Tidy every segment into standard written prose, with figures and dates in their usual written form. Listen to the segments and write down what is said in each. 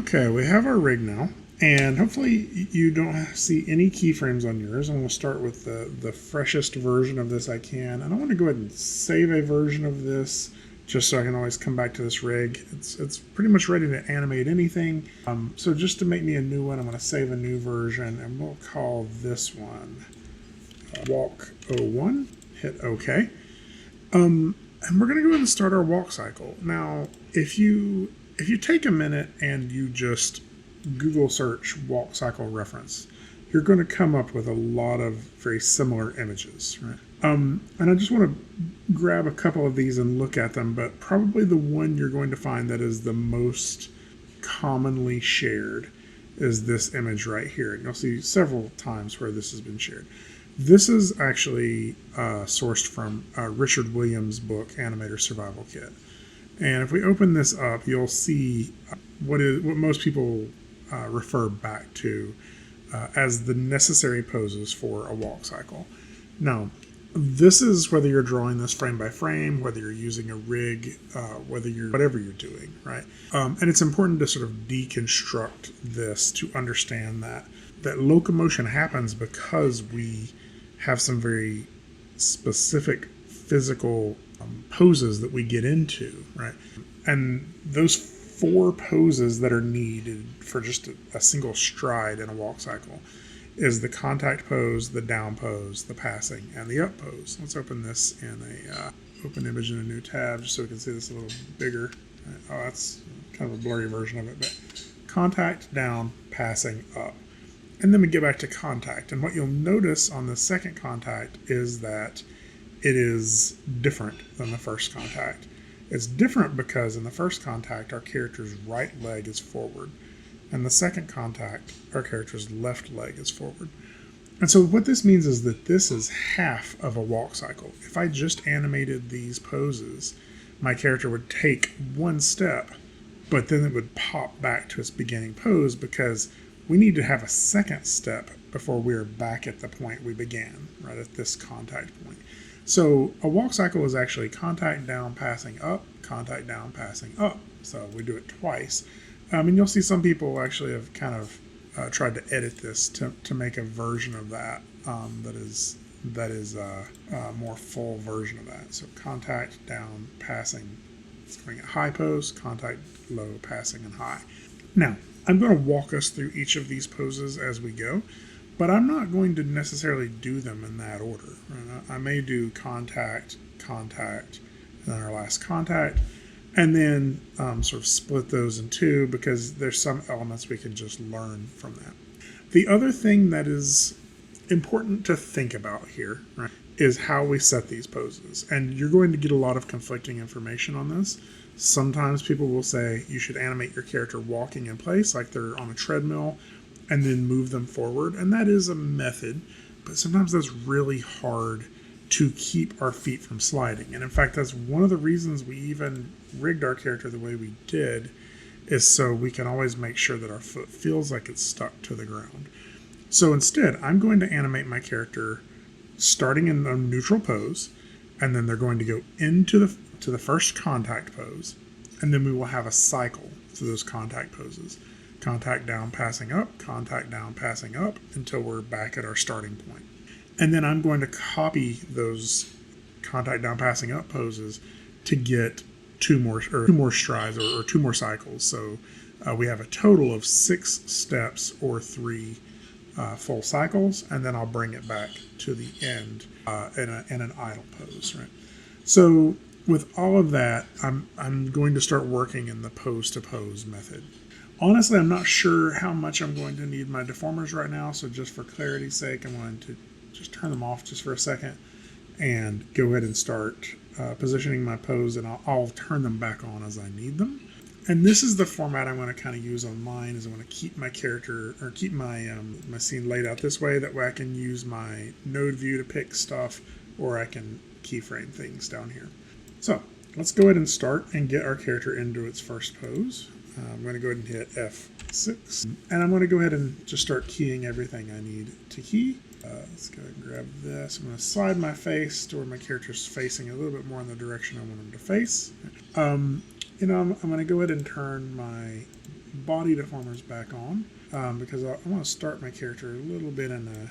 Okay, we have our rig now, and hopefully you don't see any keyframes on yours. I'm going to start with the freshest version of this I can, and I want to go ahead and save a version of this just so I can always come back to this rig. It's pretty much ready to animate anything. So just to make me a new one, I'm going to save a new version, and we'll call this one Walk 01. Hit OK. And we're going to go ahead and start our walk cycle. Now, if you take a minute and you just Google search walk cycle reference, you're going to come up with a lot of very similar images, right? And I just want to grab a couple of these and look at them, but probably the one you're going to find that is the most commonly shared is this image right here. And you'll see several times where this has been shared. This is actually sourced from Richard Williams' book, Animator Survival Kit. And if we open this up, you'll see what most people refer back to as the necessary poses for a walk cycle. Now, this is whether you're drawing this frame by frame, whether you're using a rig, whatever you're doing, right? And it's important to sort of deconstruct this to understand that locomotion happens because we have some very specific physical poses that we get into, right? And those 4 poses that are needed for just a single stride in a walk cycle is the contact pose, the down pose, the passing, and the up pose. Let's open this in a open image in a new tab just so we can see this a little bigger. Oh, that's kind of a blurry version of it, but contact, down, passing, up. And then we get back to contact. And what you'll notice on the second contact is that it is different than the first contact. It's different because in the first contact, our character's right leg is forward. And the second contact, our character's left leg is forward. And so what this means is that this is half of a walk cycle. If I just animated these poses, my character would take 1 step, but then it would pop back to its beginning pose because we need to have a second step before we're back at the point we began, right at this contact point. So a walk cycle is actually contact down, passing up, contact down, passing up. So we do it twice. And you'll see some people actually have kind of tried to edit this to make a version of that that is a more full version of that. So contact down, passing, it's going at high pose, contact low, passing, and high. Now, I'm going to walk us through each of these poses as we go, but I'm not going to necessarily do them in that order. Right? I may do contact, contact, and then our last contact, and then sort of split those in 2 because there's some elements we can just learn from that. The other thing that is important to think about here, right, is how we set these poses. And you're going to get a lot of conflicting information on this. Sometimes people will say you should animate your character walking in place like they're on a treadmill and then move them forward. And that is a method, but sometimes that's really hard to keep our feet from sliding. And in fact, that's one of the reasons we even rigged our character the way we did, is so we can always make sure that our foot feels like it's stuck to the ground. So instead, I'm going to animate my character starting in a neutral pose, and then they're going to go into the first contact pose, and then we will have a cycle through those contact poses. Contact down, passing up, contact down, passing up, until we're back at our starting point. And then I'm going to copy those contact down, passing up poses to get 2 more strides or 2 more cycles. So we have a total of 6 steps or 3 full cycles, and then I'll bring it back to the end in an idle pose. Right. So with all of that, I'm going to start working in the pose to pose method. Honestly, I'm not sure how much I'm going to need my deformers right now, so just for clarity's sake, I'm going to just turn them off just for a second and go ahead and start positioning my pose, and I'll turn them back on as I need them. And this is the format I'm going to kind of use on mine, is I'm going to keep my character, or keep my my scene laid out this way. That way I can use my node view to pick stuff, or I can keyframe things down here. So let's go ahead and start and get our character into its first pose. I'm going to go ahead and hit F6, and I'm going to go ahead and just start keying everything I need to key. Let's go ahead and grab this. I'm going to slide my face to where my character's facing a little bit more in the direction I want him to face. I'm going to go ahead and turn my body deformers back on because I want to start my character a little bit in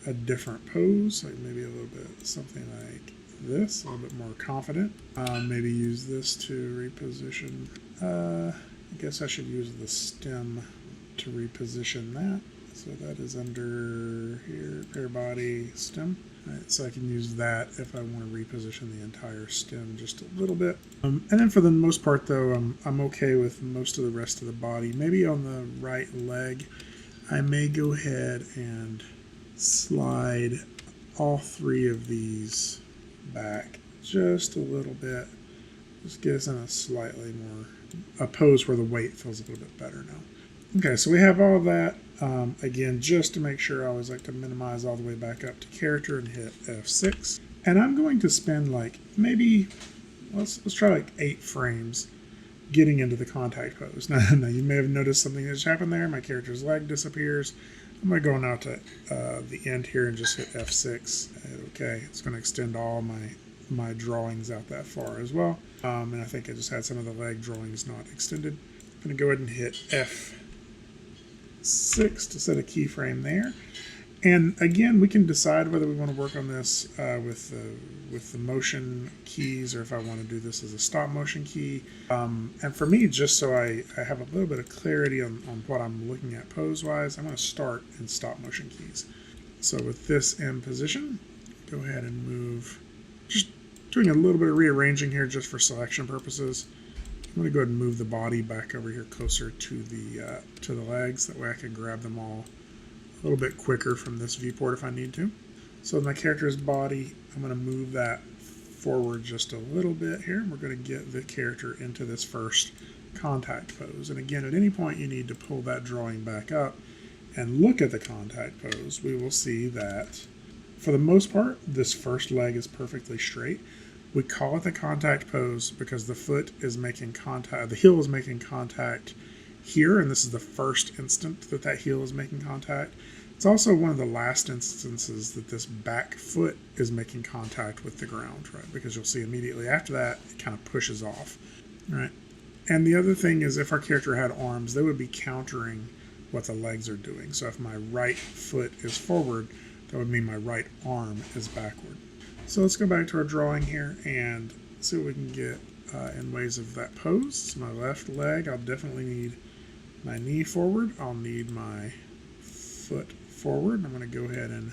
a different pose, like maybe a little bit something like this, a little bit more confident. Maybe use this to reposition. I guess I should use the stem to reposition that. So that is under here, pair body stem. Right, so I can use that if I want to reposition the entire stem just a little bit. And then for the most part though, I'm okay with most of the rest of the body. Maybe on the right leg, I may go ahead and slide all three of these back just a little bit. Just get us in a slightly more, a pose where the weight feels a little bit better now. Okay, so we have all of that. Again, just to make sure, I always like to minimize all the way back up to character and hit F6. And I'm going to spend like maybe, let's try like 8 frames getting into the contact pose. Now you may have noticed something that's happened there. My character's leg disappears. I'm going to go now to the end here and just hit F6. Okay, it's going to extend all my drawings out that far as well. And I think I just had some of the leg drawings not extended. I'm going to go ahead and hit F6 to set a keyframe there. And again, we can decide whether we want to work on this with the motion keys or if I want to do this as a stop motion key. And for me, just so I have a little bit of clarity on what I'm looking at pose-wise, I'm going to start in stop motion keys. So with this in position, go ahead and move, just doing a little bit of rearranging here just for selection purposes. I'm going to go ahead and move the body back over here closer to the legs. That way I can grab them all a little bit quicker from this viewport if I need to. So my character's body, I'm going to move that forward just a little bit here. We're going to get the character into this first contact pose. And again, at any point you need to pull that drawing back up and look at the contact pose. We will see that for the most part, this first leg is perfectly straight. We call it the contact pose because the foot is making contact, the heel is making contact here, and this is the first instant that that heel is making contact. It's also one of the last instances that this back foot is making contact with the ground, right? Because you'll see immediately after that, it kind of pushes off, right? And the other thing is if our character had arms, they would be countering what the legs are doing. So if my right foot is forward, that would mean my right arm is backward. So let's go back to our drawing here and see what we can get in ways of that pose. So my left leg, I'll definitely need my knee forward. I'll need my foot forward. I'm going to go ahead and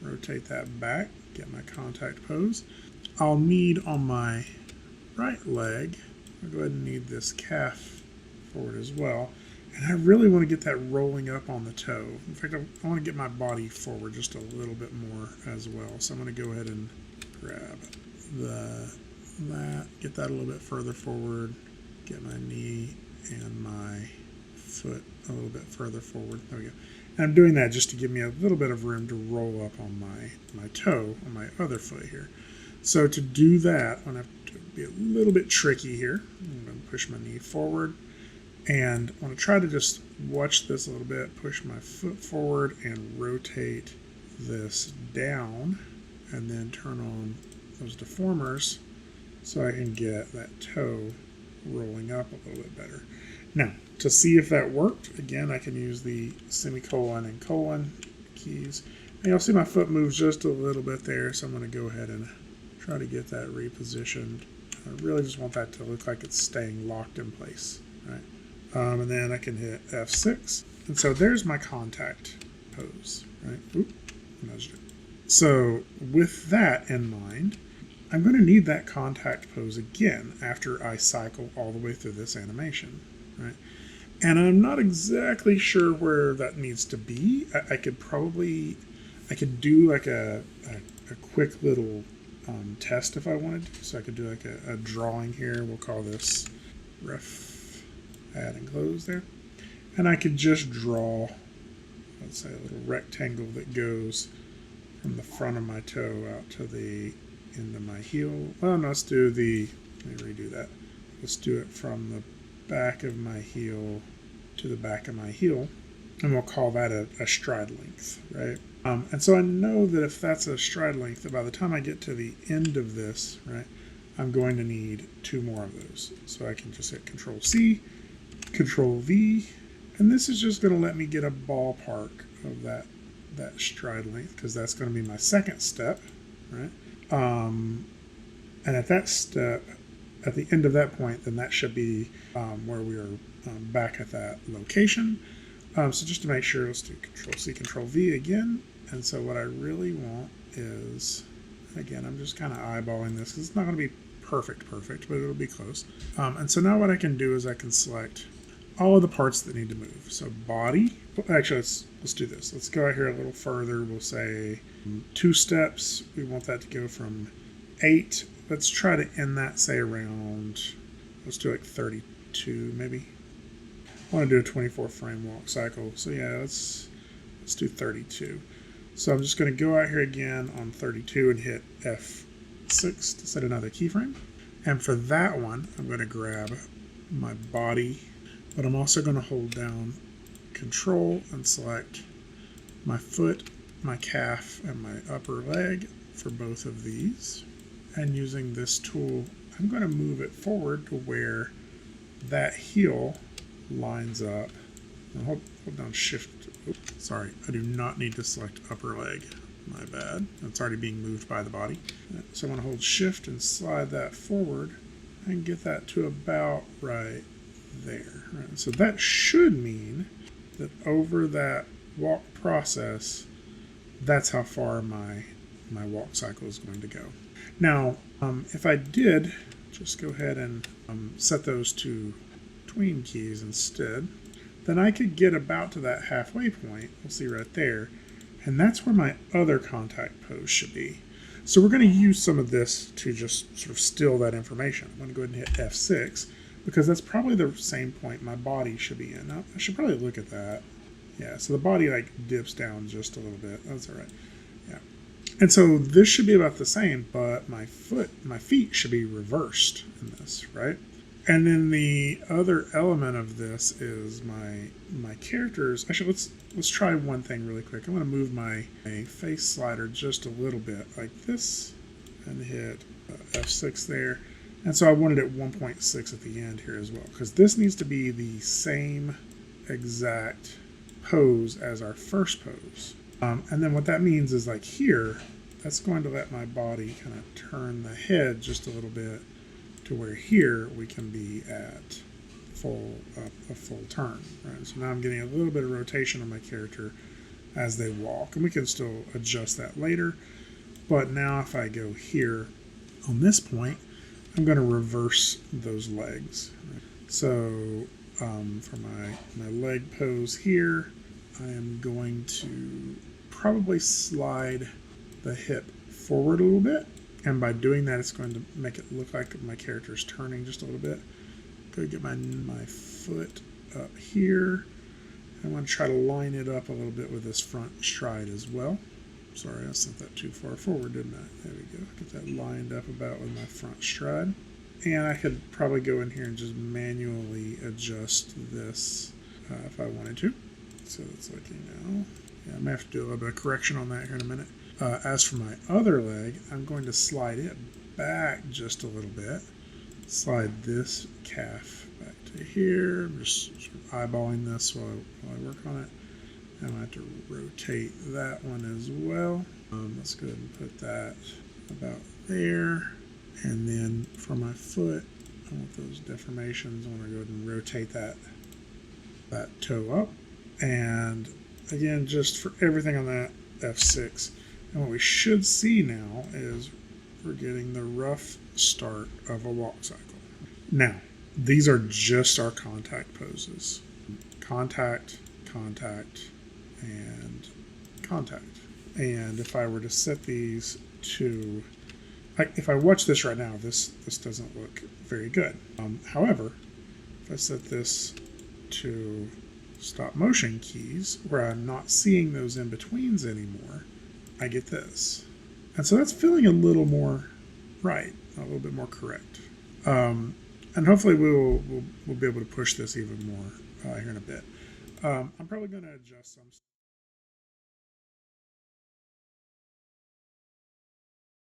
rotate that back, get my contact pose. I'll need on my right leg, I'll go ahead and need this calf forward as well. And I really want to get that rolling up on the toe. In fact, I want to get my body forward just a little bit more as well. So I'm going to go ahead and grab that, get that a little bit further forward, get my knee and my foot a little bit further forward. There we go. And I'm doing that just to give me a little bit of room to roll up on my toe on my other foot here. So to do that, I'm going to have to be a little bit tricky here. I'm going to push my knee forward. And I want to try to just watch this a little bit, push my foot forward and rotate this down and then turn on those deformers so I can get that toe rolling up a little bit better. Now, to see if that worked, again, I can use the semicolon and colon keys. And you'll see my foot moves just a little bit there, so I'm going to go ahead and try to get that repositioned. I really just want that to look like it's staying locked in place, right? And then I can hit F6. And so there's my contact pose, right? Oop, nudged it. So with that in mind, I'm going to need that contact pose again after I cycle all the way through this animation, right? And I'm not exactly sure where that needs to be. I could do like a quick little test if I wanted to. So I could do like a drawing here. We'll call this ref. Add and close there. And I could just draw, let's say, a little rectangle that goes from the front of my toe out to the end of my heel. Well, no, let me redo that. Let's do it from the back of my heel to the back of my heel. And we'll call that a stride length, right? And so I know that if that's a stride length, that by the time I get to the end of this, right, I'm going to need 2 more of those. So I can just hit Control C, Control V, and this is just going to let me get a ballpark of that stride length, because that's going to be my second step, right? And at that step, at the end of that point, then that should be where we are back at that location. So just to make sure, let's do Control C, Control V again. And so what I really want is, again, I'm just kind of eyeballing this because it's not going to be perfect, but it'll be close. And so now what I can do is I can select all of the parts that need to move. So body, actually, let's do this. Let's go out here a little further. We'll say 2 steps. We want that to go from 8. Let's try to end that, say, around, let's do like 32 maybe. I want to do a 24 frame walk cycle. So yeah, let's do 32. So I'm just going to go out here again on 32 and hit F6 to set another keyframe. And for that one, I'm going to grab my body, but I'm also going to hold down Control and select my foot, my calf, and my upper leg for both of these. And using this tool, I'm going to move it forward to where that heel lines up. Now hold down Shift. Oops, sorry, I do not need to select upper leg. My bad. It's already being moved by the body. So I want to hold Shift and slide that forward and get that to about right there. Right. So that should mean that over that walk process, that's how far my walk cycle is going to go. Now, if I did just go ahead and set those to tween keys instead, then I could get about to that halfway point. We'll see right there. And that's where my other contact pose should be. So we're going to use some of this to just sort of steal that information. I'm going to go ahead and hit F6 because that's probably the same point my body should be in. Now, I should probably look at that. Yeah, so the body like dips down just a little bit. That's all right. Yeah. And so this should be about the same, but my feet should be reversed in this, right? And then the other element of this is my characters. Actually, let's try one thing really quick. I'm going to move my face slider just a little bit like this and hit F6 there. And so I wanted it 1.6 at the end here as well, because this needs to be the same exact pose as our first pose. And then what that means is like here, that's going to let my body kind of turn the head just a little bit to where here we can be at a full turn. Right? So now I'm getting a little bit of rotation on my character as they walk, and we can still adjust that later. But now if I go here on this point, I'm going to reverse those legs. Right? So for my leg pose here, I am going to probably slide the hip forward a little bit. And by doing that, it's going to make it look like my character's turning just a little bit. Go get my foot up here. I want to try to line it up a little bit with this front stride as well. Sorry, I sent that too far forward, didn't I? There we go. Get that lined up about with my front stride. And I could probably go in here and just manually adjust this if I wanted to. So it's looking now. Yeah, I may have to do a little bit of correction on that here in a minute. As for my other leg, I'm going to slide it back just a little bit. Slide this calf back to here. I'm just sort of eyeballing this while I work on it. And I'm going to have to rotate that one as well. Let's go ahead and put that about there. And then for my foot, I want those deformations. I want to go ahead and rotate that toe up. And again, just for everything on that, F6. And what we should see now is we're getting the rough start of a walk cycle. Now, these are just our contact poses. Contact, contact, and contact. And if I were to set these to, if I watch this right now, this doesn't look very good. However, if I set this to stop motion keys, where I'm not seeing those in-betweens anymore, I get this. And so that's feeling a little more right, a little bit more correct. And hopefully we'll be able to push this even more here in a bit. I'm probably going to adjust some